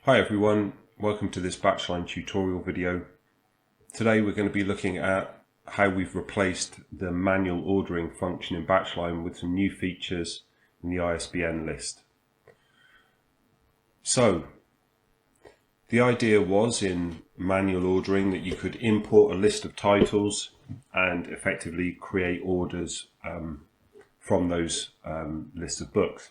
Hi everyone, welcome to this BatchLine tutorial video. Today we're going to be looking at how we've replaced the manual ordering function in BatchLine with some new features in the ISBN list. So, the idea was in manual ordering that you could import a list of titles and effectively create orders from those lists of books.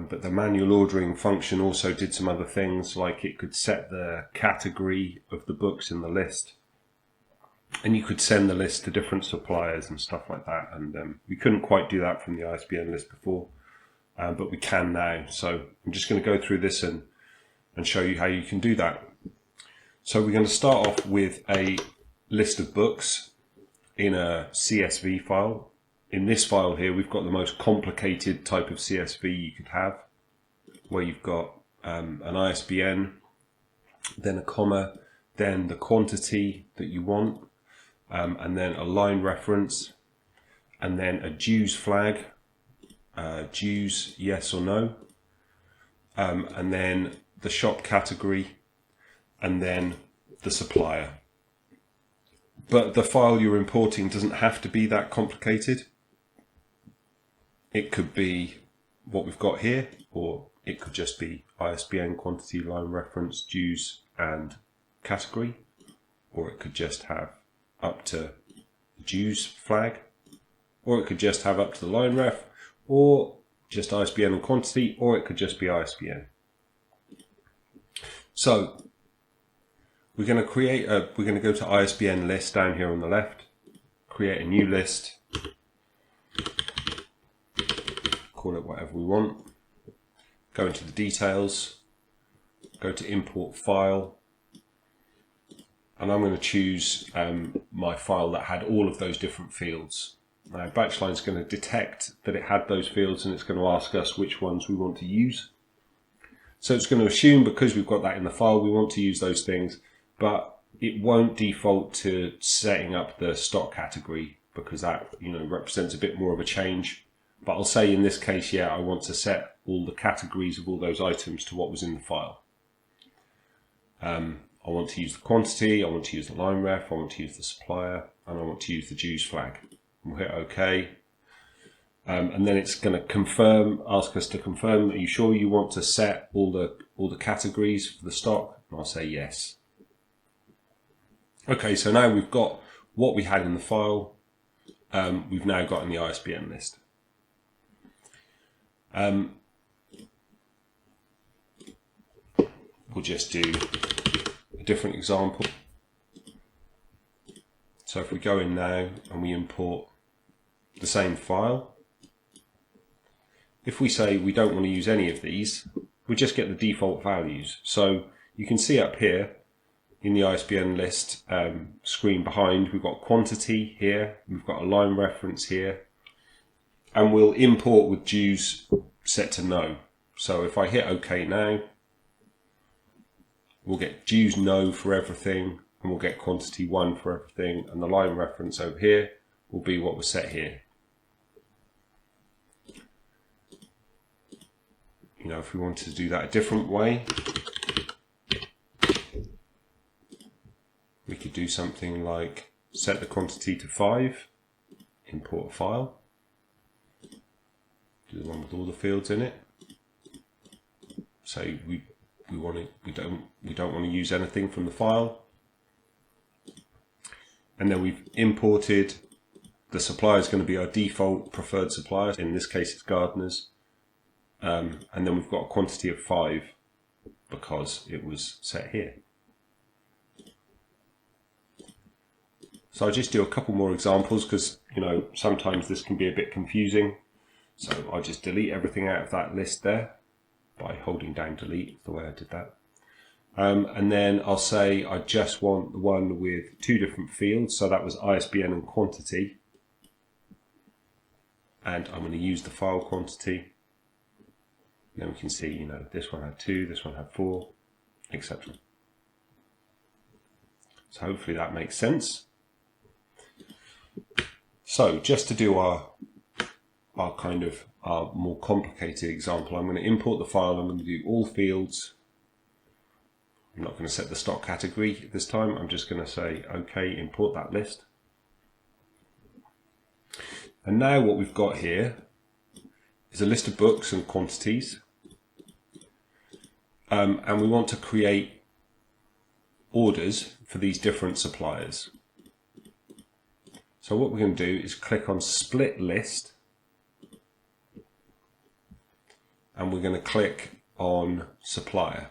But the manual ordering function also did some other things, like it could set the category of the books in the list, and you could send the list to different suppliers and stuff like that. And we couldn't quite do that from the ISBN list before, but we can now. So I'm just going to go through this and show you how you can do that. So we're going to start off with a list of books in a CSV file. In this file here, we've got the most complicated type of CSV you could have, where you've got an ISBN, then a comma, then the quantity that you want, and then a line reference, and then a dues flag, dues yes or no, and then the shop category, and then the supplier. But the file you're importing doesn't have to be that complicated. It could be what we've got here, or it could just be ISBN, quantity, line reference, dues and category, or it could just have up to the dues flag, or it could just have up to the line ref, or just ISBN and quantity, or it could just be ISBN. So we're going to go to ISBN list down here on the left, create a new list, call it whatever we want, go into the details, go to import file, and I'm going to choose my file that had all of those different fields. Now BatchLine is going to detect that it had those fields, and it's going to ask us which ones we want to use. So it's going to assume, because we've got that in the file, we want to use those things, but it won't default to setting up the stock category, because that represents a bit more of a change. But I'll say in this case, yeah, I want to set all the categories of all those items to what was in the file. I want to use the quantity, I want to use the line ref, I want to use the supplier, and I want to use the dues flag. We'll hit OK. And then it's going to ask us to confirm, are you sure you want to set all the categories for the stock? And I'll say yes. Okay, so now we've got what we had in the file, we've now got in the ISBN list. We'll just do a different example. So if we go in now and we import the same file, if we say we don't want to use any of these, we just get the default values. So you can see up here in the ISBN list screen behind, we've got quantity here, we've got a line reference here, and we'll import with dues set to no. So if I hit OK now, we'll get dues no for everything, and we'll get quantity 1 for everything, and the line reference over here will be what was set here. If we wanted to do that a different way, we could do something like set the quantity to 5, import a file, do the one with all the fields in it. Say we don't want to use anything from the file, and then we've imported the supplier is going to be our default preferred supplier. In this case, it's Gardeners, and then we've got a quantity of 5 because it was set here. So I'll just do a couple more examples because sometimes this can be a bit confusing. So I'll just delete everything out of that list there by holding down delete, the way I did that. And then I'll say I just want the one with 2 different fields. So that was ISBN and quantity. And I'm going to use the file quantity. Then we can see, this one had 2, this one had 4, etc. So hopefully that makes sense. So just to do our more complicated example, I'm going to import the file. I'm going to do all fields I'm not going to set the stock category this time. I'm just going to say, OK, import that list. And now what we've got here is a list of books and quantities. And we want to create orders for these different suppliers. So what we're going to do is click on Split List. And we're going to click on Supplier.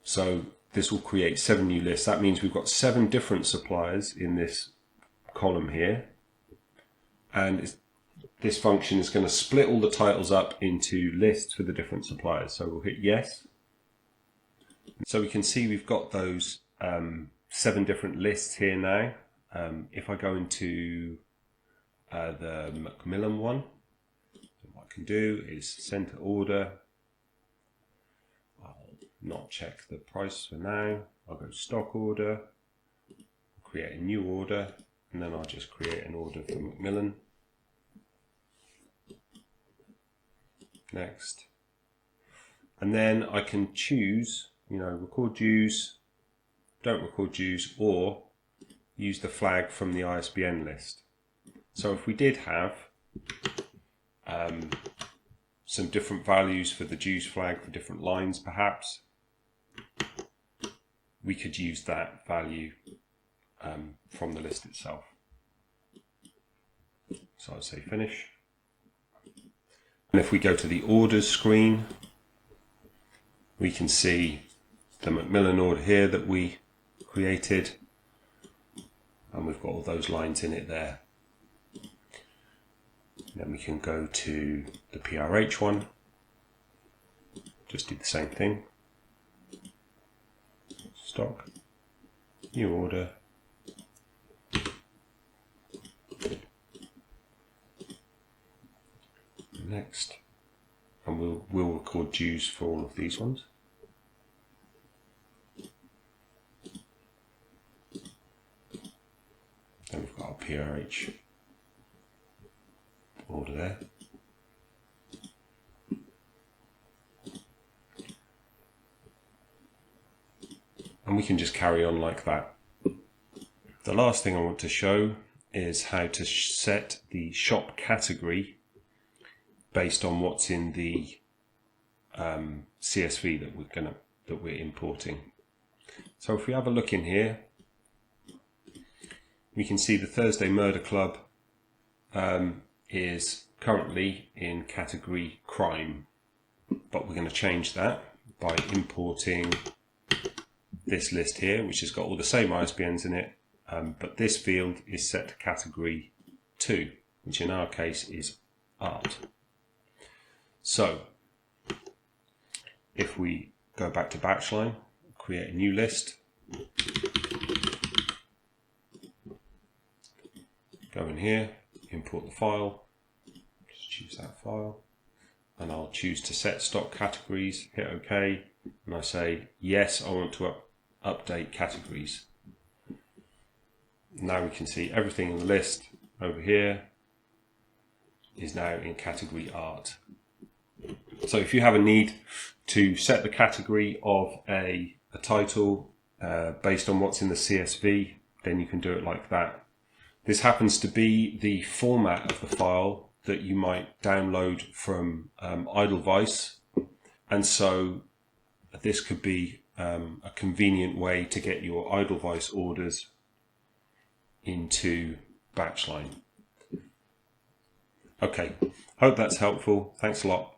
So this will create 7 new lists. That means we've got 7 different suppliers in this column here. And this function is going to split all the titles up into lists for the different suppliers. So we'll hit yes. So we can see we've got those 7 different lists here now. If I go into the Macmillan one, what I can do is center order. I'll not check the price for now. I'll go stock order, create a new order, and then I'll just create an order for Macmillan. Next. And then I can choose, record dues, don't record dues, or use the flag from the ISBN list. So if we did have some different values for the dues flag for different lines perhaps, we could use that value from the list itself. So I'll say finish. And if we go to the orders screen, we can see the Macmillan order here that we created, and we've got all those lines in it there. Then we can go to the PRH one, just do the same thing. Stock, new order. Next, and we'll record dues for all of these ones. Then we've got our PRH order there. And we can just carry on like that. The last thing I want to show is how to set the shop category based on what's in the CSV that we're importing. So if we have a look in here, we can see the Thursday Murder Club is currently in category crime, but we're going to change that by importing this list here, which has got all the same ISBNs in it, but this field is set to category 2, which in our case is art. So if we go back to BatchLine, create a new list, go in here, import the file, just choose that file, and I'll choose to set stock categories, hit OK, and I say yes, I want to update categories. Now we can see everything in the list over here is now in category art. So if you have a need to set the category of a title based on what's in the CSV, then you can do it like that. This happens to be the format of the file that you might download from Edelweiss, and so this could be a convenient way to get your Edelweiss orders into BatchLine. Okay, hope that's helpful. Thanks a lot.